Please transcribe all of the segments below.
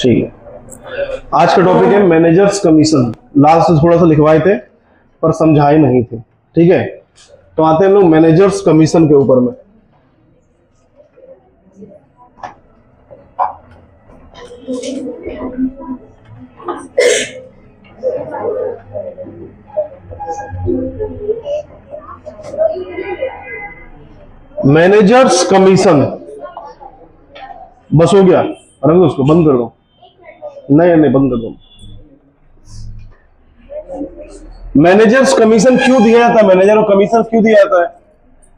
ठीक है, आज का टॉपिक है मैनेजर्स कमीशन। लास्ट से थोड़ा सा लिखवाए थे पर समझाए नहीं थे। ठीक है, तो आते हैं लोग मैनेजर्स कमीशन के ऊपर में। मैनेजर्स कमीशन बस हो गया, रख दो उसको, बंद कर दो। नहीं नहीं, बंद कर दो। मैनेजर्स कमीशन क्यों दिया जाता है? मैनेजर को कमीशन क्यों दिया जाता है?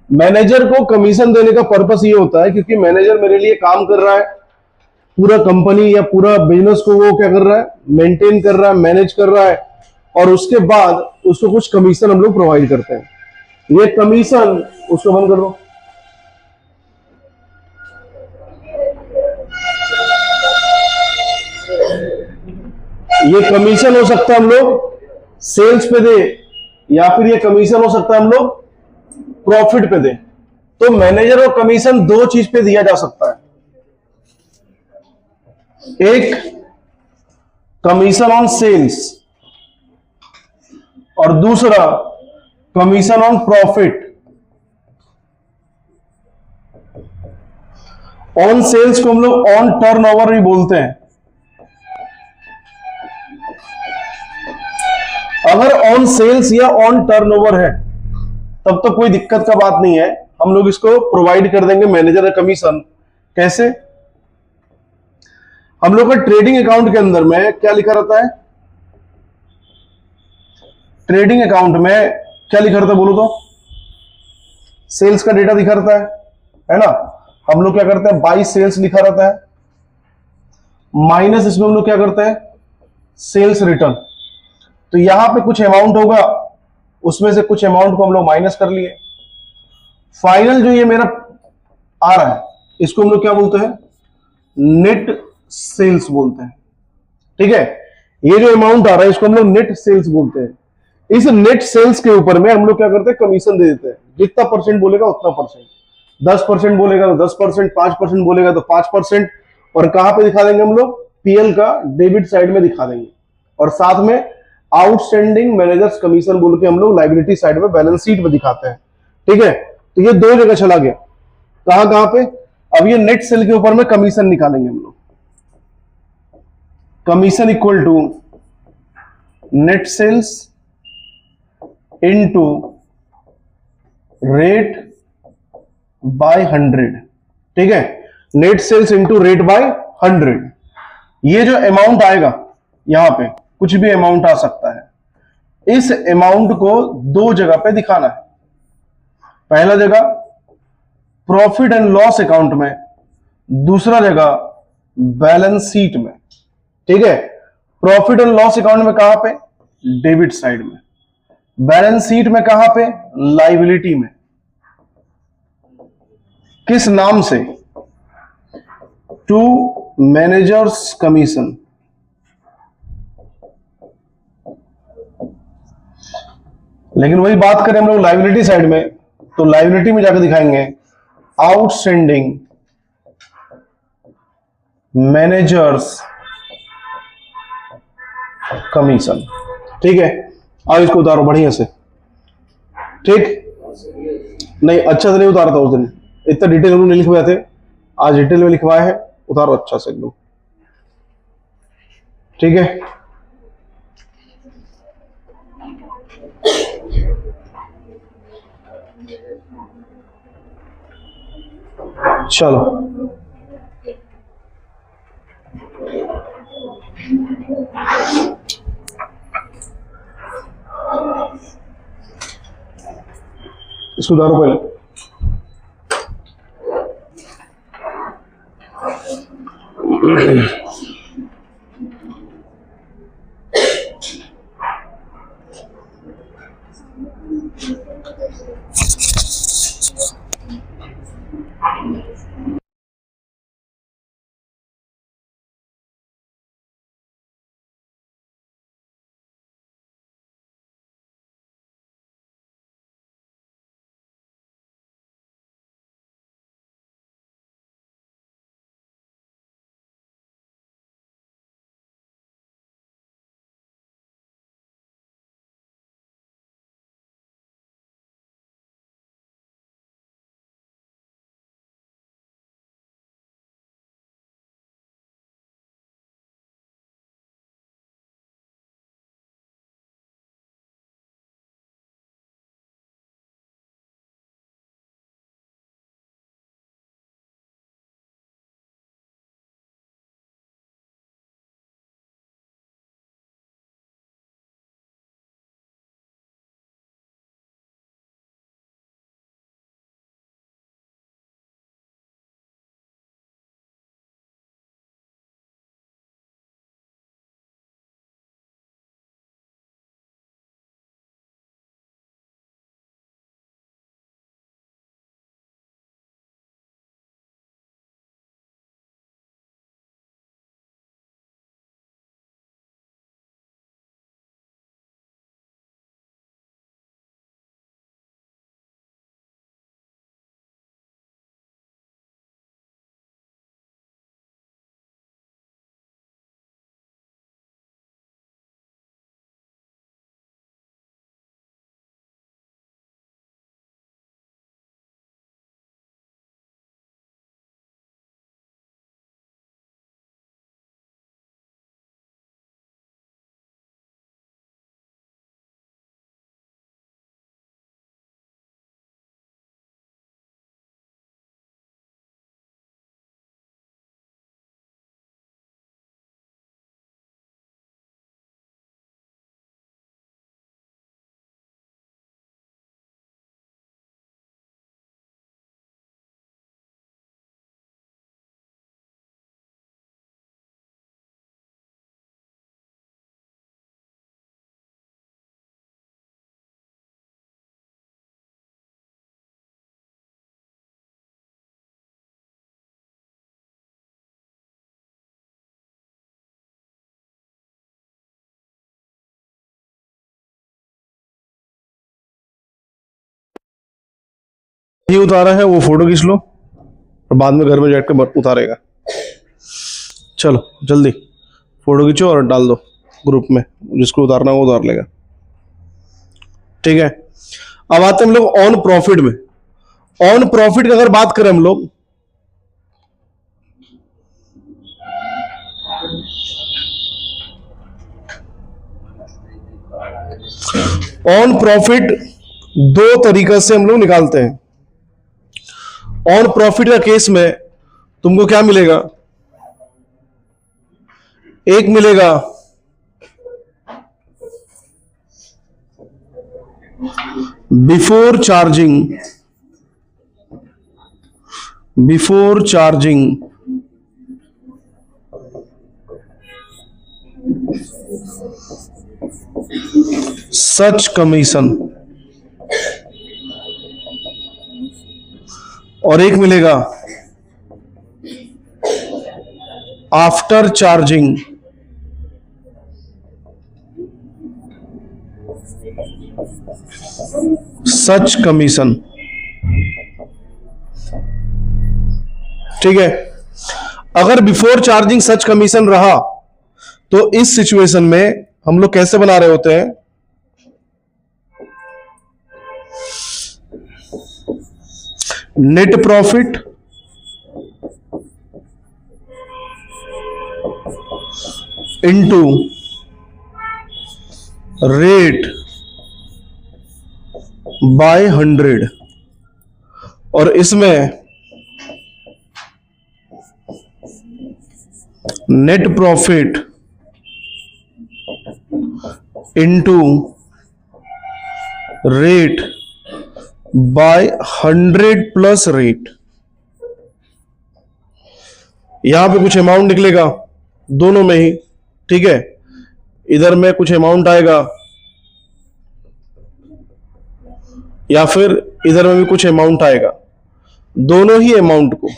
मैनेजर को कमीशन देने का पर्पस ये होता है क्योंकि मैनेजर मेरे लिए काम कर रहा है, पूरा कंपनी या पूरा बिजनेस को वो क्या कर रहा है, मेंटेन कर रहा है, मैनेज कर रहा है, और उसके बाद उसको कुछ कमीशन हम लोग प्रोवाइड करते हैं। ये कमीशन, उसको बंद कर दो। ये कमीशन हो सकता है हम लोग सेल्स पे दे, या फिर ये कमीशन हो सकता है हम लोग प्रॉफिट पे दे। तो मैनेजर को कमीशन दो चीज पे दिया जा सकता है, एक कमीशन ऑन सेल्स और दूसरा commission on profit. On sales को हम लोग ऑन टर्नओवर भी बोलते हैं। अगर ऑन सेल्स या ऑन टर्नओवर है तब तो कोई दिक्कत का बात नहीं है, हम लोग इसको प्रोवाइड कर देंगे मैनेजर का कमीशन। कैसे? हम लोग का ट्रेडिंग अकाउंट के अंदर में क्या लिखा रहता है? ट्रेडिंग अकाउंट में क्या लिखा रहता है बोलो तो? सेल्स का डेटा दिखा रहता है ना? हम लोग क्या करते हैं, बाई सेल्स लिखा रहता है, माइनस इसमें हम लोग क्या करते हैं, सेल्स रिटर्न। तो यहां पे कुछ अमाउंट होगा, उसमें से कुछ अमाउंट को हम लोग माइनस कर लिए। फाइनल जो ये मेरा आ रहा है इसको हम लोग क्या बोलते हैं, नेट सेल्स बोलते हैं। ठीक है, ये जो अमाउंट आ रहा है इसको हम लोग नेट सेल्स बोलते हैं। इस नेट सेल्स के ऊपर में हम लोग क्या करते हैं, कमीशन दे देते हैं। जितना परसेंट बोलेगा उतना परसेंट, 10% बोलेगा तो 10%, 5% बोलेगा तो 5%। और कहां पे दिखा देंगे हम लोग, पीएल का डेबिट साइड में दिखा देंगे, और साथ में आउटस्टैंडिंग मैनेजर्स कमीशन बोल के हम लोग लाइबिलिटी साइड में बैलेंस शीट में दिखाते हैं। ठीक है, तो ये दो जगह चला गया। कहां कहां पे? अब ये नेट सेल के ऊपर में कमीशन निकालेंगे हम लोग। Commission equal to net sales into rate by 100। ठीक है, net sales into rate by 100। ये जो अमाउंट आएगा, यहां पे कुछ भी अमाउंट आ सकता है। इस अमाउंट को दो जगह पे दिखाना है। पहला जगह प्रॉफिट एंड लॉस अकाउंट में, दूसरा जगह बैलेंस शीट में। ठीक है, प्रॉफिट एंड लॉस अकाउंट में कहां पे, डेबिट साइड में। बैलेंस शीट में कहां पे, लाइबिलिटी में। किस नाम से? To managers commission. लेकिन वही बात करें हम लोग लाइबिलिटी साइड में, तो लाइबिलिटी में जाकर दिखाएंगे आउटस्टैंडिंग मैनेजर्स कमीशन। ठीक है, अब इसको उतारो बढ़िया से। ठीक, नहीं अच्छा से नहीं उतारा था उस दिन, इतना डिटेल में नहीं लिखवाए थे, आज डिटेल में लिखवाए हैं। उतारो अच्छा से एकदम। ठीक है, चलो इसको उतारो पहले। ही उतारा है वो फोटो खींच लो और बाद में घर में जाकर उतारेगा। चलो जल्दी फोटो खींचो और डाल दो ग्रुप में, जिसको उतारना वो उतार लेगा। ठीक है, अब आते हैं हम लोग ऑन प्रॉफिट में। ऑन प्रॉफिट की अगर बात करें हम लोग, ऑन प्रॉफिट दो तरीका से हम लोग निकालते हैं। ऑन प्रॉफिट का केस में तुमको क्या मिलेगा, एक मिलेगा before charging, before charging such commission, और एक मिलेगा आफ्टर चार्जिंग सच कमीशन। ठीक है, अगर बिफोर चार्जिंग सच कमीशन रहा तो इस सिचुएशन में हम लोग कैसे बना रहे होते हैं, net profit into rate by 100, और इसमें net profit into rate by 100 plus rate. यहां पे कुछ अमाउंट निकलेगा दोनों में ही। ठीक है, इधर में कुछ अमाउंट आएगा या फिर इधर में भी कुछ अमाउंट आएगा, दोनों ही अमाउंट को,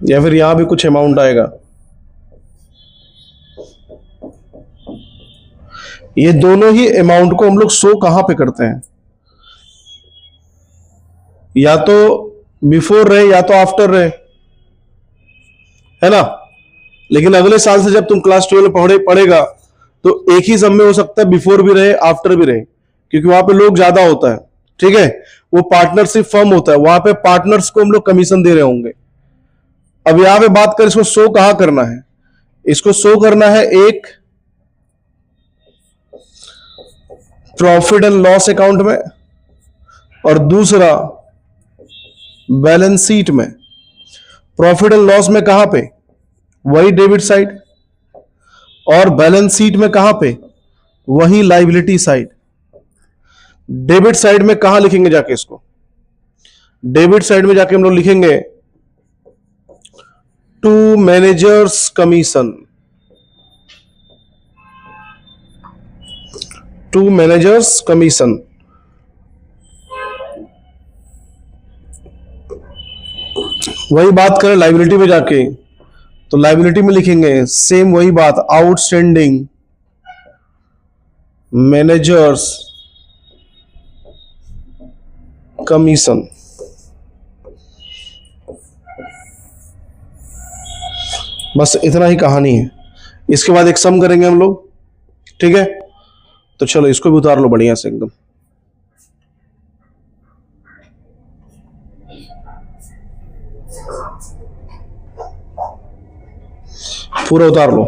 या फिर यहां भी कुछ अमाउंट आएगा। ये दोनों ही अमाउंट को हम लोग शो कहां पे करते हैं, या तो बिफोर रहे या तो आफ्टर रहे, है ना। लेकिन अगले साल से जब तुम क्लास 12 पढ़ेगा तो एक ही सब में हो सकता है बिफोर भी रहे आफ्टर भी रहे, क्योंकि वहां पे लोग ज्यादा होता है। ठीक है, वो पार्टनरशिप फर्म होता है, वहां पे पार्टनर्स को हम लोग कमीशन दे रहे होंगे। अब यहां पे बात कर, इसको शो कहां करना है, इसको शो करना है एक प्रॉफिट एंड लॉस अकाउंट में और दूसरा बैलेंस शीट में। प्रॉफिट एंड लॉस में कहां पे, वही डेबिट साइड, और बैलेंस शीट में कहां पे, वही लाइबिलिटी साइड। डेबिट साइड में कहां लिखेंगे जाके इसको, डेबिट साइड में जाके हम लोग लिखेंगे to managers commission, to managers commission. वही बात करें लाइबिलिटी में जाके, तो लाइबिलिटी में लिखेंगे सेम वही बात, आउटस्टैंडिंग मैनेजर्स कमीशन। बस इतना ही कहानी है। इसके बाद एक सम करेंगे हम लोग। ठीक है, तो चलो इसको भी उतार लो बढ़िया से एकदम, पूरा उतार लो।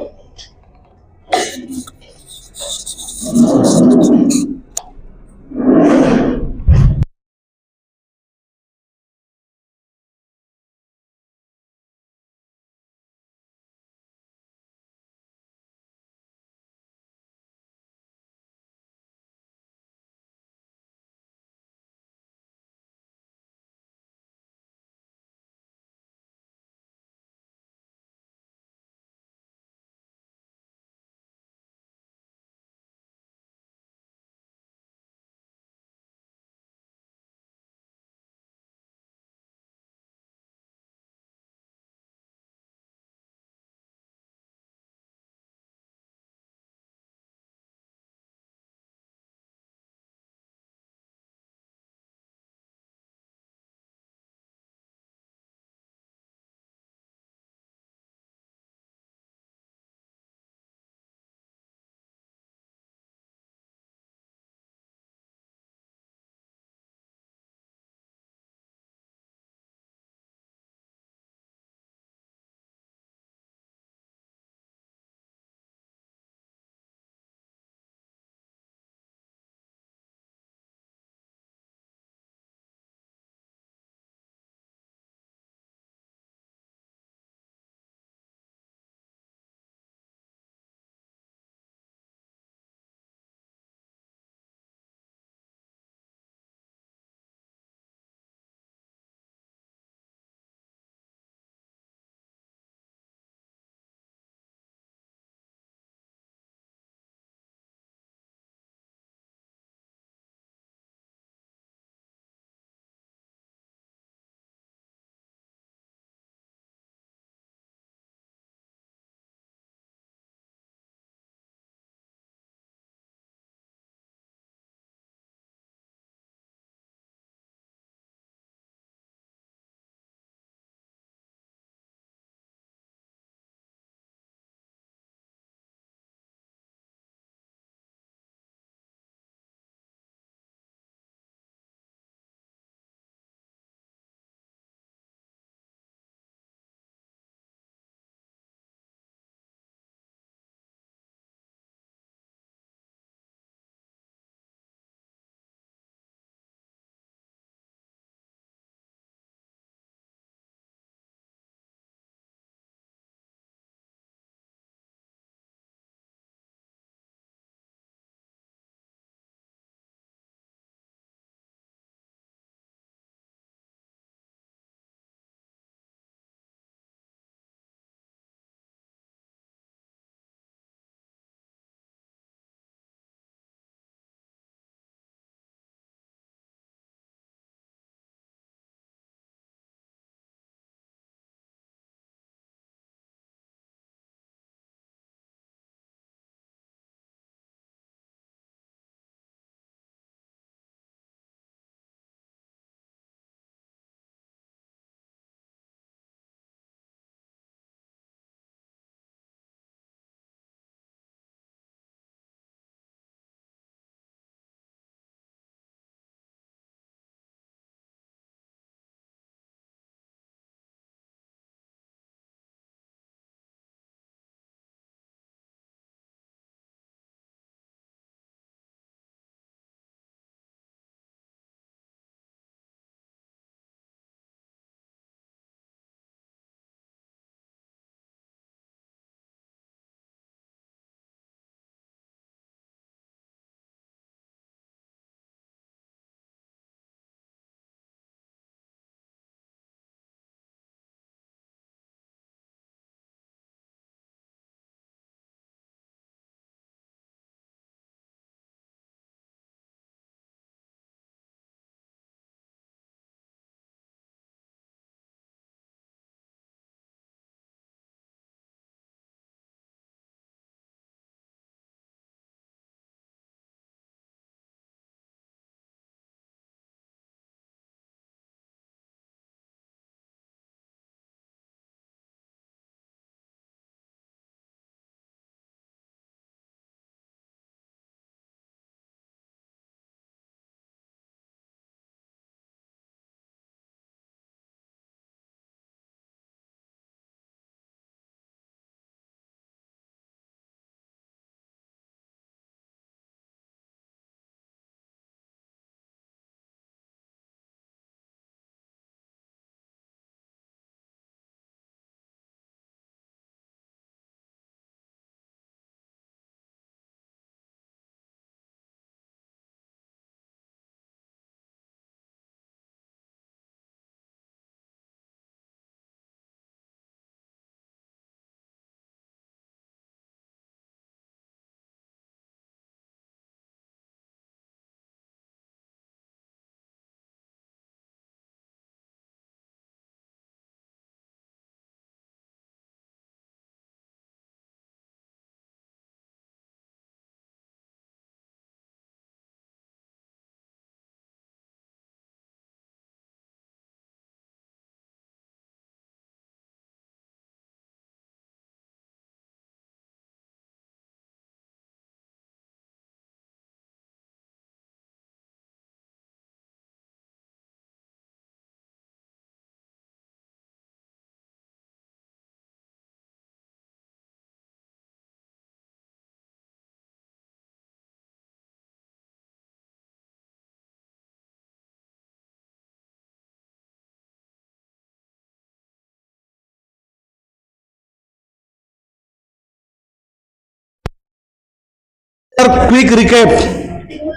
क्विक रिकैप,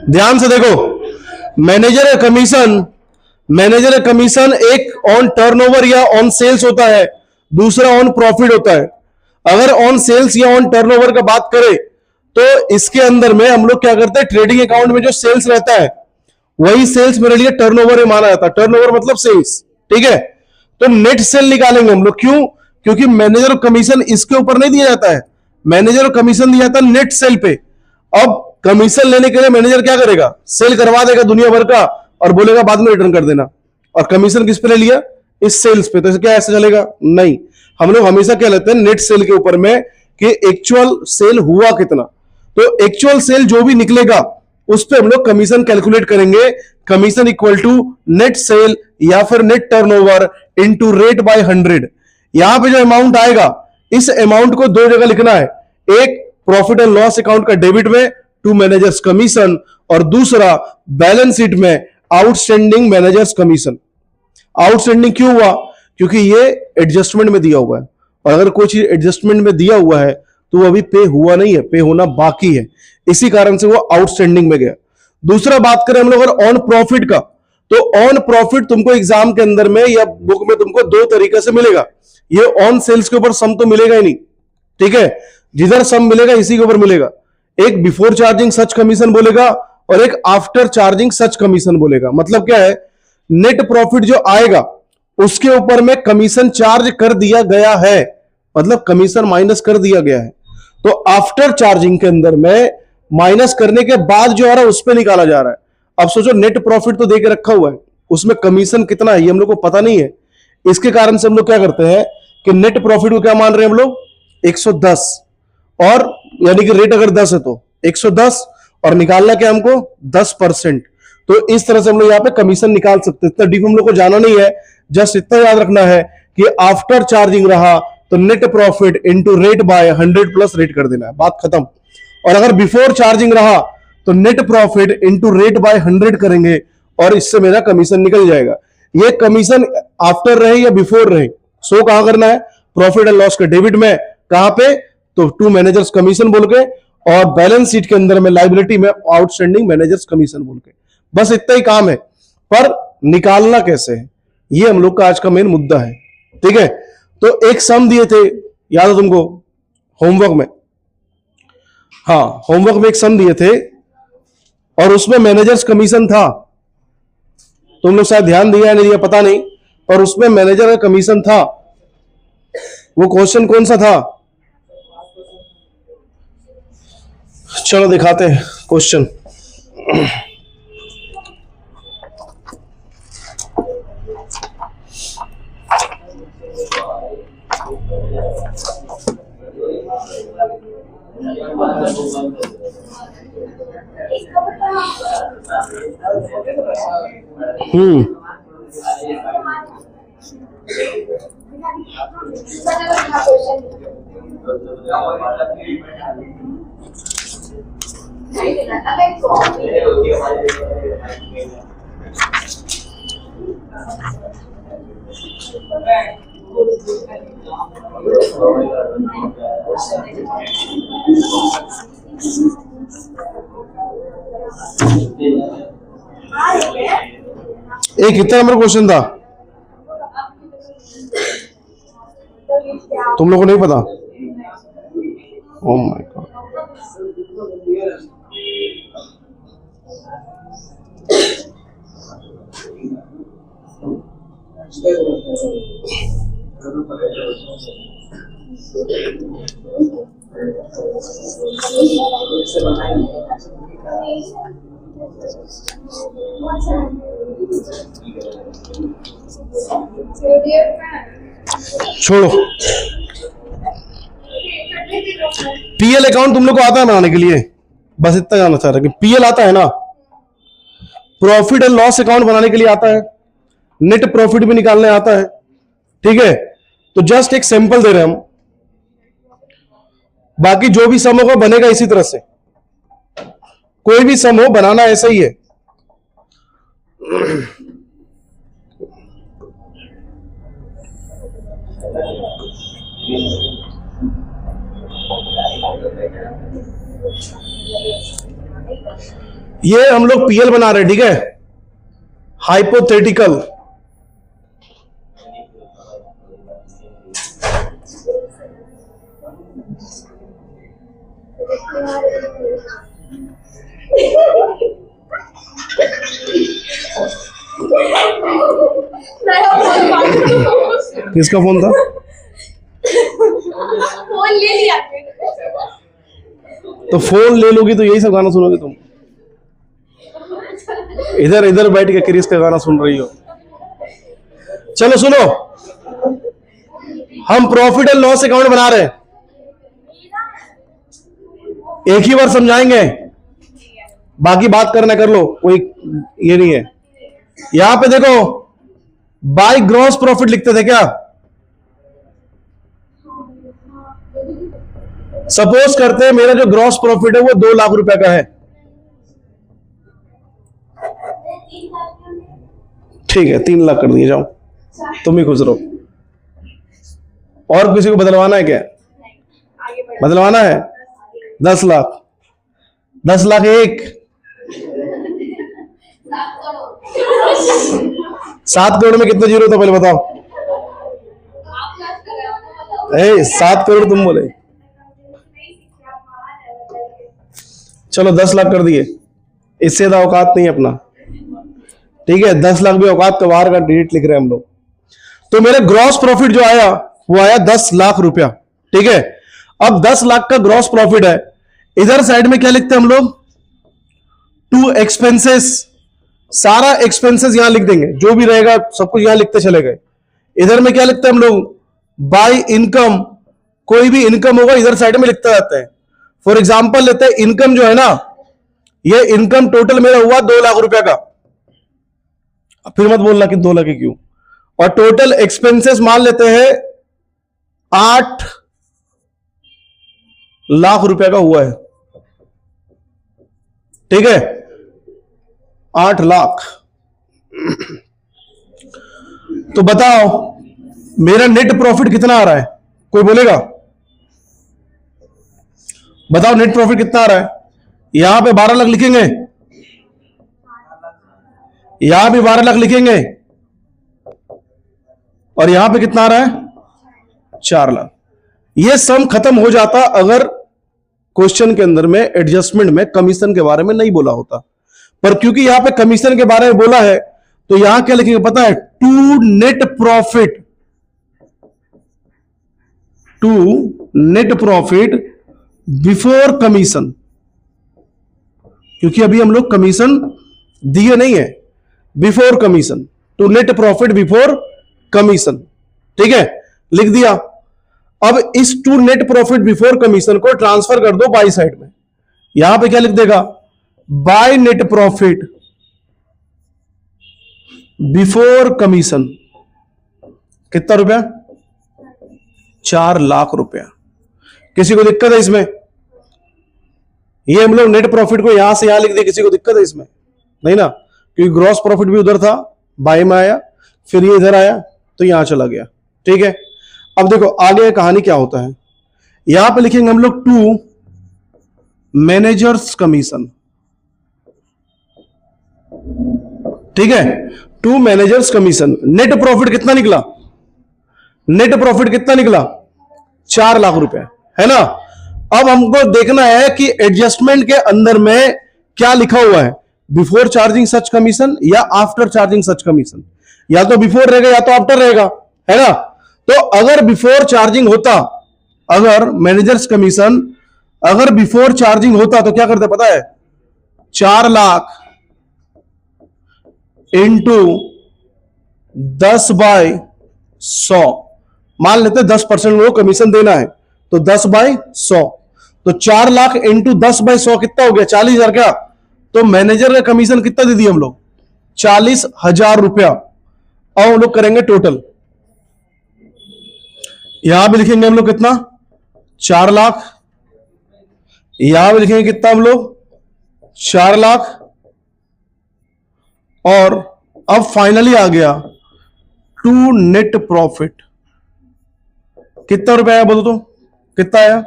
ध्यान से देखो। मैनेजर कमीशन एक ऑन टर्नओवर या ऑन सेल्स होता है, दूसरा ऑन प्रॉफिट होता है। अगर ऑन सेल्स या ऑन टर्नओवर का बात करें तो इसके अंदर में हम लोग क्या करते हैं, ट्रेडिंग अकाउंट में जो सेल्स रहता है वही सेल्स मेरे लिए टर्नओवर में माना जाता है। टर्नओवर मतलब सेल्स, ठीक है। तो नेट सेल निकालेंगे हम लोग, क्यों? क्योंकि मैनेजर कमीशन इसके ऊपर नहीं दिया जाता है, मैनेजर कमीशन दिया जाता है नेट सेल पे। अब कमीशन लेने के लिए मैनेजर क्या करेगा, सेल करवा देगा दुनिया भर का और बोलेगा बाद में रिटर्न कर देना। और कमीशन किस पे ले लिया, इस सेल्स पे। तो क्या ऐसे चलेगा? नहीं, हम लोग हमेशा क्या लेते हैं, नेट सेल के ऊपर में कि एक्चुअल सेल हुआ कितना। तो एक्चुअल सेल जो भी निकलेगा उस पे हम लोग कमीशन कैलकुलेट करेंगे। Commission equal to net sale या फिर net turnover into rate by 100। यहां पे जो अमाउंट आएगा, इस अमाउंट को दो जगह लिखना है, एक प्रॉफिट एंड लॉस अकाउंट का डेबिट में टू मैनेजर्स कमीशन, और दूसरा बैलेंस शीट में आउटस्टैंडिंग मैनेजर्स कमीशन। आउटस्टैंडिंग क्यों हुआ? क्योंकि ये एडजस्टमेंट में दिया हुआ है, और अगर कोई चीज एडजस्टमेंट में दिया हुआ है तो वो अभी पे हुआ नहीं है, पे होना बाकी है, इसी कारण से वो आउटस्टैंडिंग में गया। दूसरा बात करें हम लोग अगर ऑन प्रॉफिट का, तो ऑन प्रॉफिट तुमको एग्जाम के अंदर में या बुक में तुमको दो तरीके से मिलेगा। ये ऑन सेल्स के ऊपर सम तो मिलेगा ही नहीं, ठीक है। जिधर सम मिलेगा इसी के ऊपर मिलेगा। एक बिफोर चार्जिंग सच कमीशन बोलेगा और एक आफ्टर चार्जिंग सच कमीशन बोलेगा। मतलब क्या है, नेट प्रॉफिट जो आएगा उसके ऊपर में कमीशन चार्ज कर दिया गया है, मतलब कमीशन माइनस कर दिया गया है। तो आफ्टर चार्जिंग के अंदर में माइनस करने के बाद जो आ रहा है उस पर निकाला जा रहा है। अब सोचो, नेट प्रॉफिट तो देके रखा हुआ है, उसमें कमीशन कितना है ये हम लोग को पता नहीं है। इसके कारण से हम लोग क्या करते हैं कि नेट प्रॉफिट को क्या मान रहे हैं हम लोग, 110, और यानी कि रेट अगर 10 है तो 110, और निकालना क्या हमको 10%। तो इस तरह से हम लोग यहाँ पे कमीशन निकाल सकते हैं। इतना डीप हम लोग को जाना नहीं है, जस्ट इतना याद रखना है कि आफ्टर चार्जिंग रहा तो net profit into rate by 100 plus rate कर देना है, बात खत्म। और अगर बिफोर चार्जिंग रहा तो net profit into rate by 100 करेंगे और इससे मेरा कमीशन निकल जाएगा। ये कमीशन आफ्टर रहे या बिफोर रहे, सो कहां करना है, प्रॉफिट एंड लॉस के डेबिट में। कहां पे, तो टू मैनेजर्स कमीशन बोल के, और बैलेंस शीट के अंदर में लायबिलिटी में आउटस्टैंडिंग मैनेजर्स कमीशन बोल के। बस इतना ही काम है, पर निकालना कैसे है ये हम लोग का आज का मेन मुद्दा है, ठीक है। तो एक सम दिए थे, याद है तुमको होमवर्क में, हाँ होमवर्क में एक सम दिए थे और उसमें मैनेजर्स कमीशन था। तुम लोग शायद ध्यान दिया नहीं दिया पता नहीं, पर उसमें मैनेजर का कमीशन था। वो क्वेश्चन कौन सा था, चलो दिखाते हैं क्वेश्चन। एक कितना नंबर क्वेश्चन था, तुम लोगों को नहीं पता? ओह माय गॉड, छोड़ो। पीएल अकाउंट तुम लोग को आता है बनाने के लिए, बस इतना जानना चाह रहा कि पीएल आता है ना, प्रॉफिट एंड लॉस अकाउंट बनाने के लिए आता है, नेट प्रॉफिट भी निकालने आता है, ठीक है। तो जस्ट एक सैंपल दे रहे हैं हम, बाकी जो भी सम होगा बनेगा इसी तरह से, कोई भी सम हो बनाना ऐसा ही है। ये हम लोग पीएल बना रहे हैं, ठीक है, हाइपोथेटिकल। किसका फोन था? फोन ले लिया। तो फोन ले लोगी तो यही सब गाना सुनोगे तुम। इधर इधर बैठ के क्रिस का गाना सुन रही हो। चलो सुनो, हम प्रॉफिट एंड लॉस अकाउंट बना रहे हैं, एक ही बार समझाएंगे, बाकी बात करना कर लो, कोई ये नहीं है। यहां पे देखो, बाय ग्रॉस प्रॉफिट लिखते थे क्या? सपोज करते हैं मेरा जो ग्रॉस प्रॉफिट है वो 2 लाख रुपए का है, ठीक है, 3 लाख कर दिए, जाओ तुम ही खुश रहो। और किसी को बदलवाना है क्या? बदलवाना है 10 लाख, 10 लाख एक, 7 करोड़ में कितने जीरो था पहले बताओ? 7 करोड़ तुम बोले। चलो 10 लाख कर दिए, इससे ज्यादा औकात नहीं अपना, ठीक है, 10 लाख भी औकात का बाहर का डिलीट लिख रहे हैं हम लोग। तो मेरे ग्रॉस प्रॉफिट जो आया वो आया 10 लाख रुपया, ठीक है। अब 10 लाख का ग्रॉस प्रॉफिट है, इधर साइड में क्या लिखते हैं हम लोग? टू एक्सपेंसेस, सारा एक्सपेंसेस यहां लिख देंगे, जो भी रहेगा सब कुछ यहां लिखते चले गए। इधर में क्या लिखते हैं हम लोग? बाय इनकम, कोई भी इनकम होगा इधर साइड में लिखते जाते हैं। फॉर एग्जाम्पल लेते हैं इनकम जो है ना, ये इनकम टोटल मेरा हुआ 2 लाख रुपए का, फिर मत बोलना कि 2 लाख क्यों। और टोटल एक्सपेंसेस मान लेते हैं 8 लाख रुपए का हुआ है, ठीक है, 8 लाख। तो बताओ मेरा नेट प्रॉफिट कितना आ रहा है? कोई बोलेगा? बताओ नेट प्रॉफिट कितना आ रहा है? यहां पे 12 लाख लिखेंगे, यहां भी 12 लाख लिखेंगे, और यहां पे कितना आ रहा है? 4 लाख। ये सम खत्म हो जाता अगर क्वेश्चन के अंदर में एडजस्टमेंट में कमीशन के बारे में नहीं बोला होता, पर क्योंकि यहां पे कमीशन के बारे में बोला है तो यहां क्या लिखेंगे पता है? To net profit, to net profit before commission, क्योंकि अभी हम लोग कमीशन दिए नहीं है, before commission, to net profit before commission, ठीक है, लिख दिया। अब इस to net profit before commission को ट्रांसफर कर दो बाई साइड में, यहां पे क्या लिख देगा? By net profit before commission, कितना रुपया? 4 लाख रुपया। किसी को दिक्कत है इसमें? ये हम लोग नेट प्रॉफिट को यहां से यहां लिख दिए, किसी को दिक्कत है इसमें? नहीं ना, क्योंकि ग्रॉस प्रॉफिट भी उधर था, बाय में आया, फिर ये इधर आया तो यहां चला गया, ठीक है। अब देखो आगे कहानी क्या होता है, यहां पे लिखेंगे हम लोग टू मैनेजर्स कमीशन, ठीक है, to managers commission. Net profit कितना निकला? नेट प्रॉफिट कितना निकला? 4 लाख रुपए, है ना। अब हमको देखना है कि एडजस्टमेंट के अंदर में क्या लिखा हुआ है, बिफोर चार्जिंग सच कमीशन या आफ्टर चार्जिंग सच कमीशन। या तो बिफोर रहेगा या तो आफ्टर रहेगा, है ना। तो अगर बिफोर चार्जिंग होता, अगर मैनेजर्स कमीशन अगर बिफोर चार्जिंग होता तो क्या करते पता है? 4 लाख इंटू 10/100, मान लेते 10% वो कमीशन देना है तो 10/100, तो 4 लाख इंटू 10/100 कितना हो गया? 40,000 क्या? तो मैनेजर का कमीशन कितना दे दिए हम लोग? 40,000 रुपया। अब हम लोग करेंगे टोटल, यहां भी लिखेंगे हम लोग कितना? 4 लाख, यहां भी लिखेंगे कितना हम लोग? 4 लाख, और अब फाइनली आ गया टू नेट प्रॉफिट, कितना रुपया आया बोलो तो? कितना आया?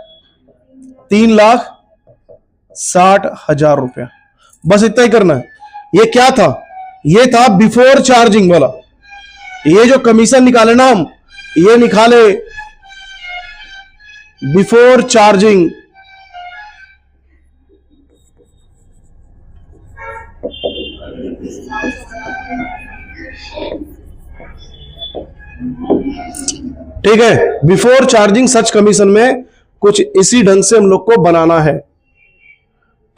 3,60,000 रुपया। बस इतना ही करना है। ये क्या था? ये था बिफोर चार्जिंग वाला। ये जो कमीशन निकाले ना हम, ये निकाले बिफोर चार्जिंग। ठीक है, बिफोर चार्जिंग सच कमीशन में कुछ इसी ढंग से हम लोग को बनाना है।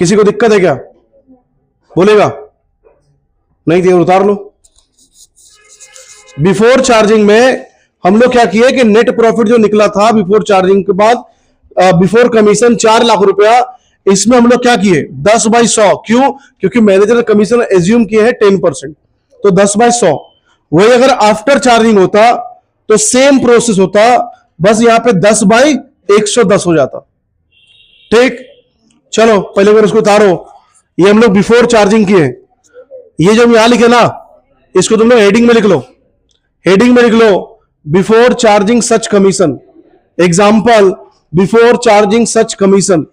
किसी को दिक्कत है क्या? बोलेगा? नहीं थी, उतार लो। बिफोर चार्जिंग में हम लोग क्या किए कि नेट प्रॉफिट जो निकला था बिफोर चार्जिंग के बाद, बिफोर कमीशन 4 लाख रुपया, इसमें हम लोग क्या किए 10/100। क्यों? क्योंकि मैनेजर कमीशन एज्यूम किए हैं 10%, तो 10/100। वही अगर आफ्टर चार्जिंग होता तो सेम प्रोसेस होता, बस यहां पे 10/110 हो जाता। ठीक, चलो पहले अगर उसको उतारो। ये हम लोग बिफोर चार्जिंग किए। ये जो हम यहां लिखे ना, इसको तुम लोग हेडिंग में लिख लो। हेडिंग में लिख लो before charging such commission. Example, before charging such commission.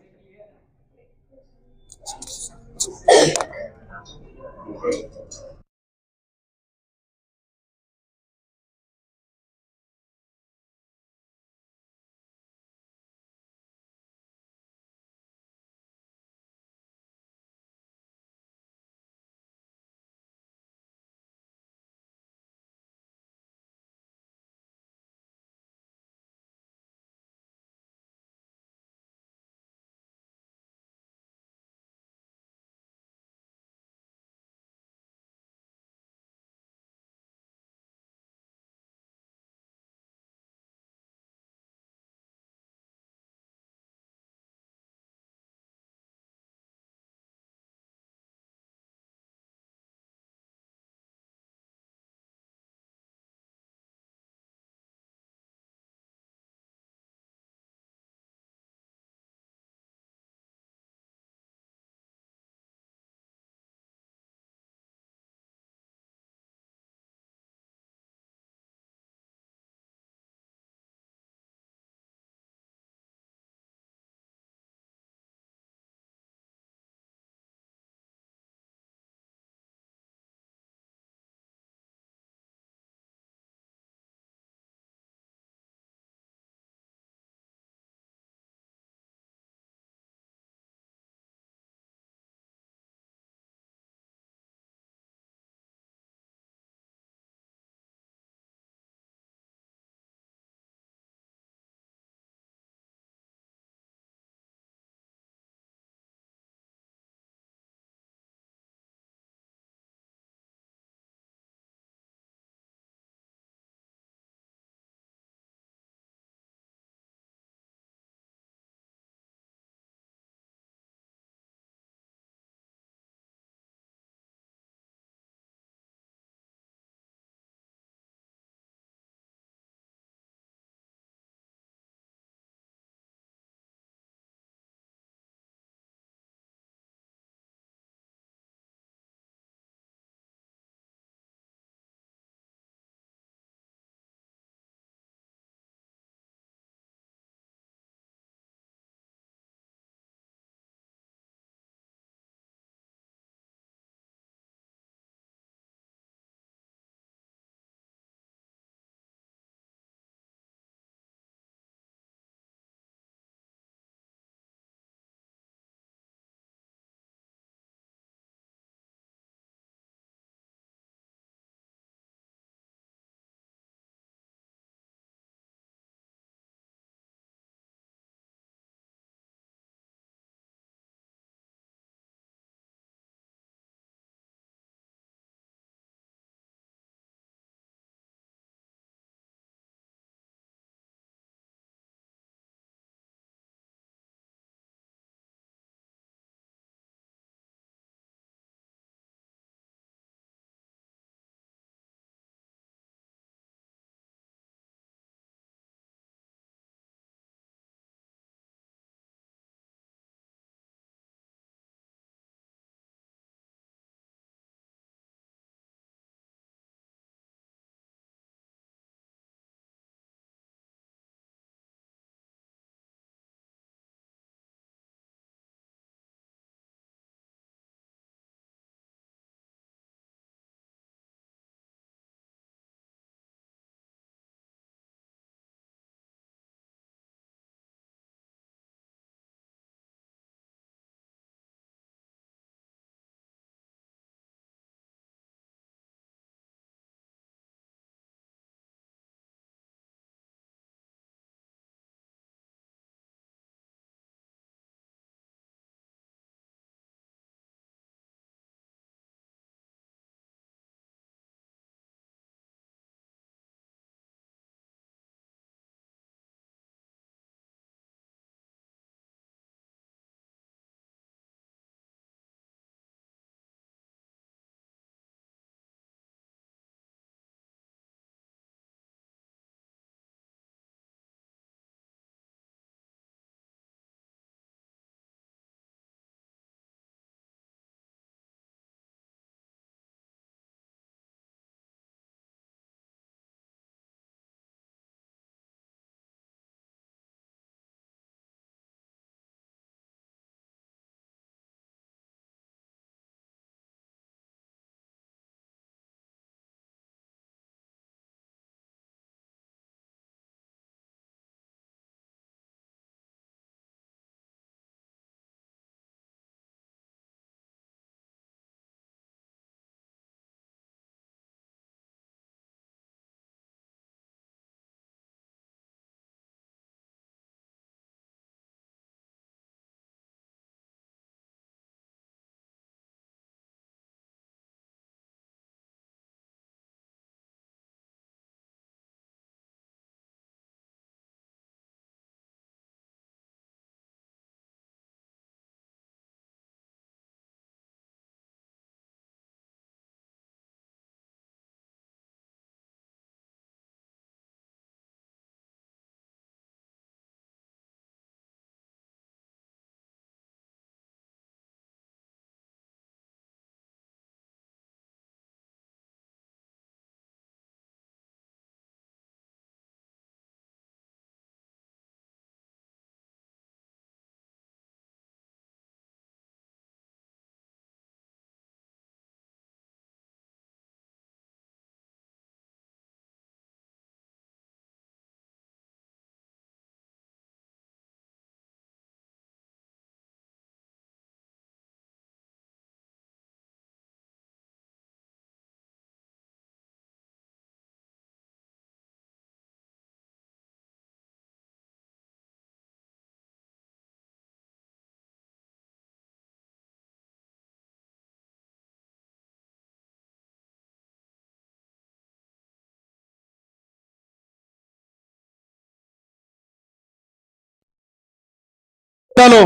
चलो,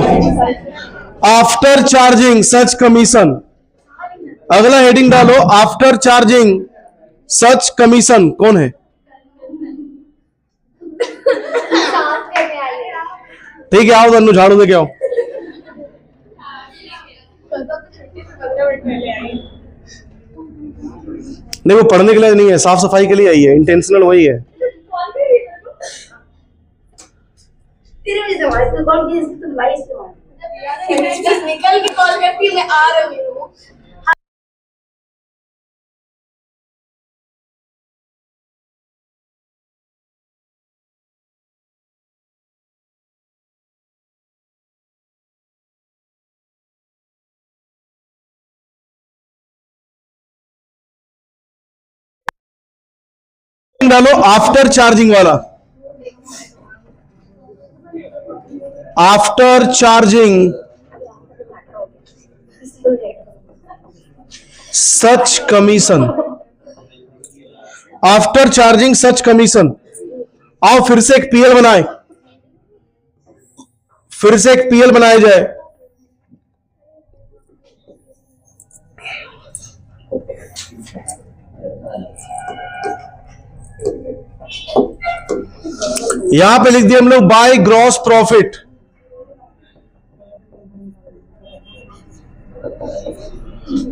आफ्टर चार्जिंग सच कमीशन, अगला हेडिंग डालो, आफ्टर चार्जिंग सच कमीशन कौन है? ठीक है, आओ तन्नू झाड़ू दे के आओ। नहीं, वो पढ़ने के लिए नहीं है, साफ सफाई के लिए आई है, इंटेंशनल वही है। निकल के कॉल करती मैं आ रही हूँ। डालो आफ्टर चार्जिंग वाला, after charging such commission, after charging such commission. आओ फिर से एक पीएल बनाए, फिर से एक पीएल बनाया जाए। यहां पे लिख दिया हम लोग by gross profit,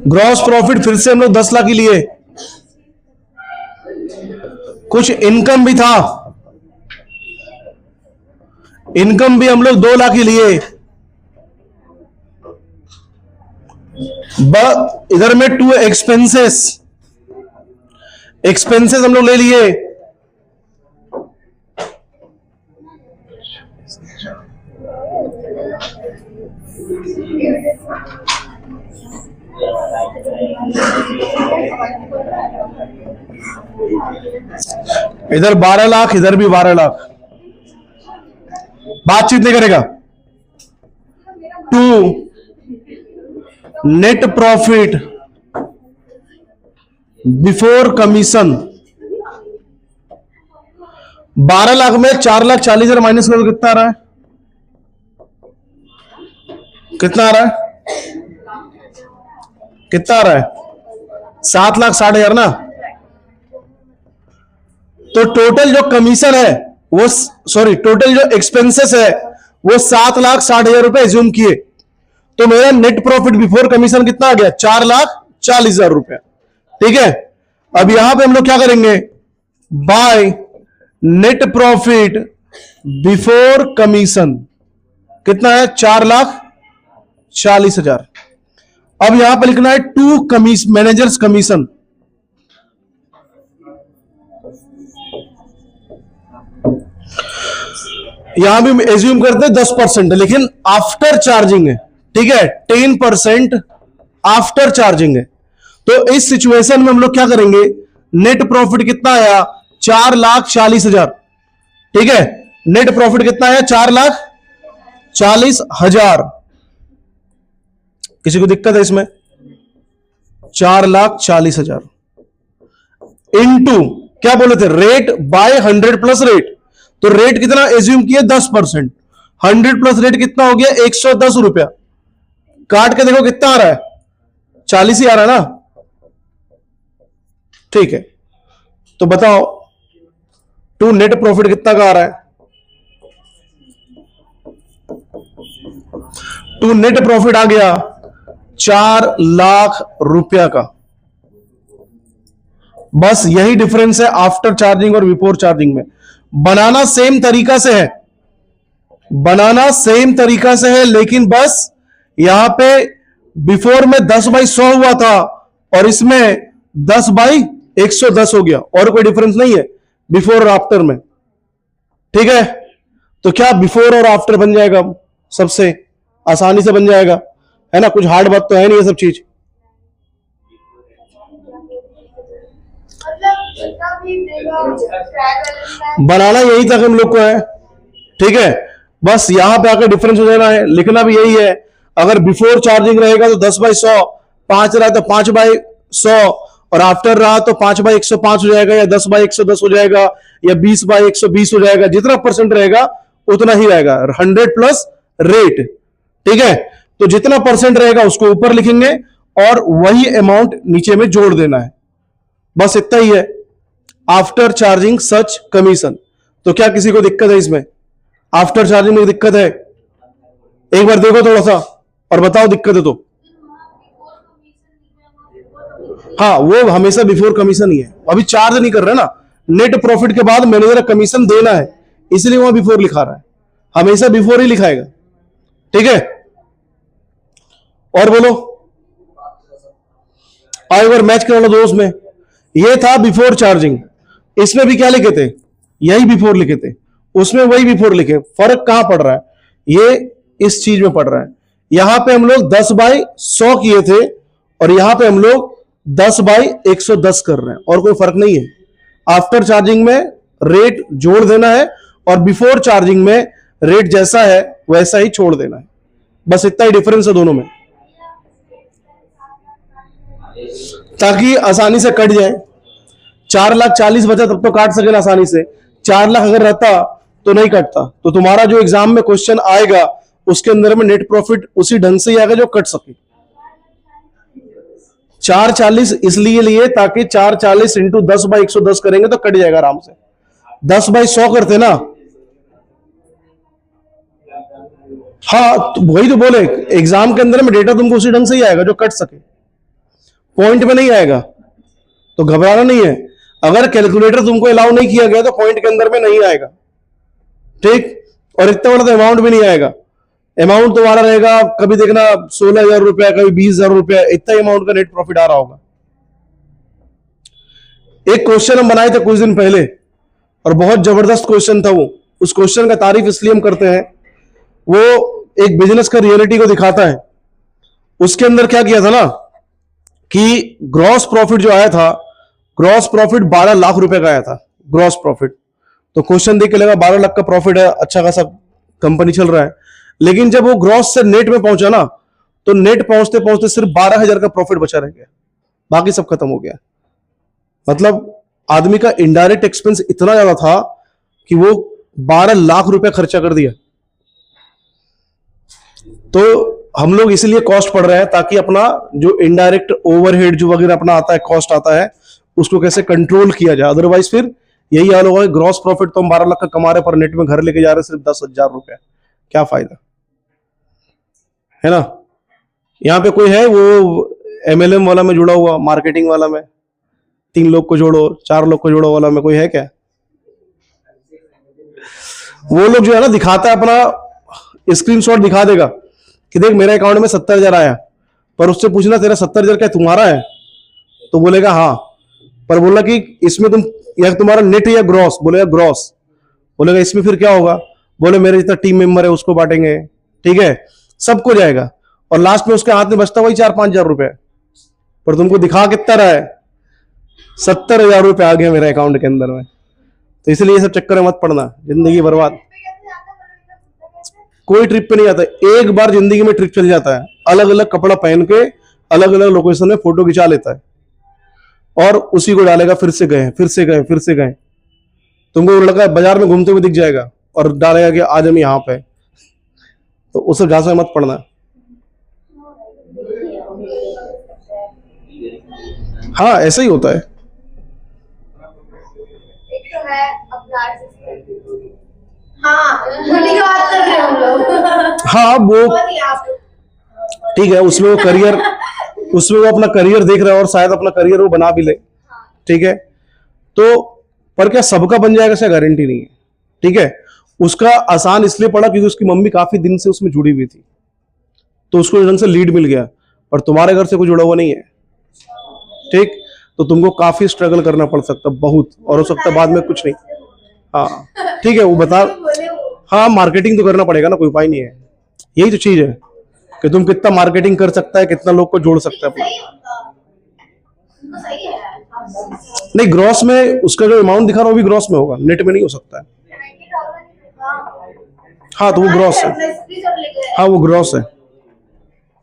gross profit फिर से हम लोग 10 लाख ही लिए, कुछ इनकम भी था, इनकम भी हम लोग 2 लाख ही लिए, इधर में 2 एक्सपेंसेस, एक्सपेंसेस हम लोग ले लिए, इधर 12 लाख, इधर भी 12 लाख। बातचीत नहीं करेगा। 2 net profit before commission, 12 lakh में 4,40,000 माइनस करो, कितना आ रहा है? कितना आ रहा है? कितना आ रहा है? 7,60,000 ना। तो टोटल जो कमीशन है वो, सॉरी, टोटल जो एक्सपेंसेस है वो 7,60,000 रुपए एज्यूम किए, तो मेरा नेट प्रॉफिट बिफोर कमीशन कितना आ गया? 4,40,000 रुपए। ठीक है, अब यहां पे हम लोग क्या करेंगे? By net profit before commission कितना है? 4,40,000। अब यहां पे लिखना है 2 मैनेजर्स कमीशन, यहां भी एज्यूम करते हैं 10%, लेकिन आफ्टर चार्जिंग है। ठीक है, 10% आफ्टर चार्जिंग है। तो इस सिचुएशन में हम लोग क्या करेंगे? नेट प्रॉफिट कितना आया? 4,40,000। ठीक है, नेट प्रॉफिट कितना आया? 4,40,000। किसी को दिक्कत है इसमें? 4,40,000 इनटू क्या बोले थे? Rate by 100 plus rate. तो रेट कितना एज्यूम किया? 10%। 100 प्लस रेट कितना हो गया? 110 रुपया। काट के देखो कितना आ रहा है? 40 ही आ रहा है ना। ठीक है, तो बताओ 2 नेट प्रॉफिट कितना का आ रहा है? 2 नेट प्रॉफिट आ गया 4 लाख रुपया का। बस यही डिफरेंस है आफ्टर चार्जिंग और बिफोर चार्जिंग में। बनाना सेम तरीका से है, बनाना सेम तरीका से है, लेकिन बस यहां पे बिफोर में 10/100 हुआ था और इसमें 10/110 हो गया, और कोई डिफरेंस नहीं है बिफोर और आफ्टर में। ठीक है, तो क्या बिफोर और आफ्टर बन जाएगा? सबसे आसानी से बन जाएगा, है ना। कुछ हार्ड बात तो है नहीं ये सब चीज। बनाना यही तक हम लोग को है। ठीक है, बस यहां पे आकर डिफरेंस हो जाना है, लिखना भी यही है। अगर बिफोर चार्जिंग रहेगा तो 10/100, 5 रहा तो 5/100, और आफ्टर रहा तो 5/105 हो जाएगा, या 10/110 हो जाएगा, या 20/120 हो जाएगा। जितना परसेंट रहेगा उतना ही रहेगा। 100 प्लस रेट, ठीक है। तो जितना परसेंट रहेगा उसको ऊपर लिखेंगे और वही अमाउंट नीचे में जोड़ देना है, बस इतना ही है। आफ्टर चार्जिंग सच कमीशन, तो क्या किसी को दिक्कत है इसमें? आफ्टर चार्जिंग में दिक्कत है? एक बार देखो थोड़ा सा और बताओ दिक्कत है तो। हाँ, वो हमेशा बिफोर कमीशन ही है, अभी चार्ज नहीं कर रहे ना, नेट प्रॉफिट के बाद मैनेजर कमीशन देना है, इसलिए वहां बिफोर लिखा रहा है, हमेशा बिफोर ही लिखाएगा, ठीक है। और बोलो, एक बार मैच करा लो दोस्त में, ये था बिफोर चार्जिंग, इसमें भी क्या लिखे थे? यही बिफोर लिखे थे, उसमें वही बिफोर लिखे, फर्क कहां पड़ रहा है? ये इस चीज में पड़ रहा है, यहां पे हम लोग 10/100 किए थे और यहां पे हम लोग 10/110 कर रहे हैं, और कोई फर्क नहीं है। आफ्टर चार्जिंग में रेट जोड़ देना है और बिफोर चार्जिंग में रेट जैसा है वैसा ही छोड़ देना है, बस इतना ही डिफरेंस है दोनों में, ताकि आसानी से कट जाए। 4,40,000 बचा तब तो काट सके ना आसानी से, 4 लाख अगर रहता तो नहीं कटता। तो तुम्हारा जो एग्जाम में क्वेश्चन आएगा उसके अंदर में नेट प्रॉफिट उसी ढंग से ही आएगा जो कट सके। 4,40 इसलिए लिए ताकि 4,40 इंटू 10/110 करेंगे तो कट जाएगा आराम से। 10/100 करते ना, हाँ तो वही तो बोले, एग्जाम के अंदर में डेटा तुमको उसी ढंग से ही आएगा जो कट सके, पॉइंट में नहीं आएगा, तो घबराना नहीं है। अगर कैलकुलेटर तुमको अलाउ नहीं किया गया तो पॉइंट के अंदर में नहीं आएगा, ठीक। और इतना बड़ा तो अमाउंट भी नहीं आएगा, अमाउंट तुम्हारा रहेगा कभी देखना 16,000 रुपया, कभी 20,000 रुपया, इतना अमाउंट का नेट प्रॉफिट आ रहा होगा। एक क्वेश्चन हम बनाए थे कुछ दिन पहले और बहुत जबरदस्त क्वेश्चन था वो, उस क्वेश्चन का तारीफ इसलिए हम करते हैं, वो एक बिजनेस का रियलिटी को दिखाता है। उसके अंदर क्या किया था ना कि ग्रॉस प्रॉफिट जो आया था, ग्रॉस प्रॉफिट 12 लाख रुपए का आया था, ग्रॉस प्रॉफिट। तो क्वेश्चन देख के लगा 12 लाख का प्रॉफिट है, अच्छा खासा कंपनी चल रहा है। लेकिन जब वो ग्रॉस से नेट में पहुंचा ना, तो नेट पहुंचते पहुंचते सिर्फ 12,000 का प्रॉफिट बचा रह गया, बाकी सब खत्म हो गया। मतलब आदमी का इनडायरेक्ट एक्सपेंस इतना ज्यादा था कि वो 12 लाख रुपए खर्चा कर दिया। तो हम लोग इसीलिए कॉस्ट पढ़ रहे हैं ताकि अपना जो इनडायरेक्ट ओवरहेड जो वगैरह अपना आता है, कॉस्ट आता है, उसको कैसे कंट्रोल किया जाए। अदरवाइज फिर यही हाल होगा, ग्रॉस प्रॉफिट तो हम 12 लाख का कमा रहे पर नेट में घर लेके जा रहे सिर्फ 10,000 रुपए, क्या फायदा है ना। यहां पे कोई है वो MLM वाला में जुड़ा हुआ, मार्केटिंग वाला में 3 लोग को जोड़ो 4 लोग को जोड़ो वाला में कोई है क्या? वो लोग जो है ना दिखाता है, अपना स्क्रीनशॉट दिखा देगा कि देख मेरे अकाउंट में 70,000 आया, पर उससे पूछना तेरा 70,000 क्या तुम्हारा है, तो बोलेगा हाँ, पर बोला कि इसमें तुम या तुम्हारा नेट या ग्रॉस, बोलेगा ग्रॉस, बोलेगा इसमें फिर क्या होगा, बोले मेरे जितना टीम मेंबर है उसको बांटेंगे, ठीक है, सबको जाएगा और लास्ट में उसके हाथ में बचता वही 4-5 हजार रुपए, पर तुमको दिखा कितना रहा है 70,000 रुपए आ गया मेरे अकाउंट के अंदर में। तो इसलिए ये सब चक्कर में मत पड़ना, जिंदगी बर्बाद। कोई ट्रिप पे नहीं आता, एक बार जिंदगी में ट्रिप चल जाता है, अलग अलग कपड़ा पहन के अलग अलग लोकेशन में फोटो खिंचा लेता है और उसी को डालेगा, फिर से गए फिर से गए फिर से गए। तुमको लड़का बाजार में घूमते हुए दिख जाएगा और डालेगा कि आज हम यहाँ पे, तो उस सब झांसे में मत पड़ना। हाँ ऐसा ही होता है। एक तो है अपना हाँ उन्हीं की बात कर रहे हैं हम लोग। हाँ वो ठीक है, उसमें वो करियर, उसमें वो अपना करियर देख रहा है और शायद अपना करियर वो बना भी ले, ठीक है। तो पर क्या सबका बन जाएगा ऐसा गारंटी नहीं है, ठीक है। उसका आसान इसलिए पड़ा क्योंकि उसकी मम्मी काफी दिन से उसमें जुड़ी हुई थी, तो उसको ढंग से लीड मिल गया, पर तुम्हारे घर से कोई जुड़ा हुआ नहीं है, ठीक। तो तुमको काफी स्ट्रगल करना पड़ सकता है, बहुत, और हो सकता है बाद में कुछ नहीं। हाँ ठीक है, वो बता, हाँ मार्केटिंग तो करना पड़ेगा ना, कोई उपाय नहीं है। यही तो चीज है कि तुम कितना मार्केटिंग कर सकता है, कितना लोग को जोड़ सकता है अपना। नहीं ग्रॉस में उसका जो अमाउंट दिखा रहा है वो भी ग्रॉस में होगा, नेट में नहीं हो सकता है। हाँ तो वो ग्रॉस है, हाँ वो ग्रॉस है,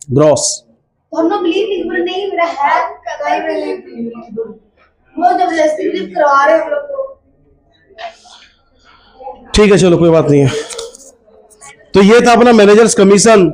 ग्रॉस। हम लोग बिलीव नहीं, मेरा है कहीं में वो जबरदस्ती बिलीव करवा रहे हैं हम लोग को। ठीक है चलो कोई बात नहीं है। तो ये था अपना मैनेजर्स कमीशन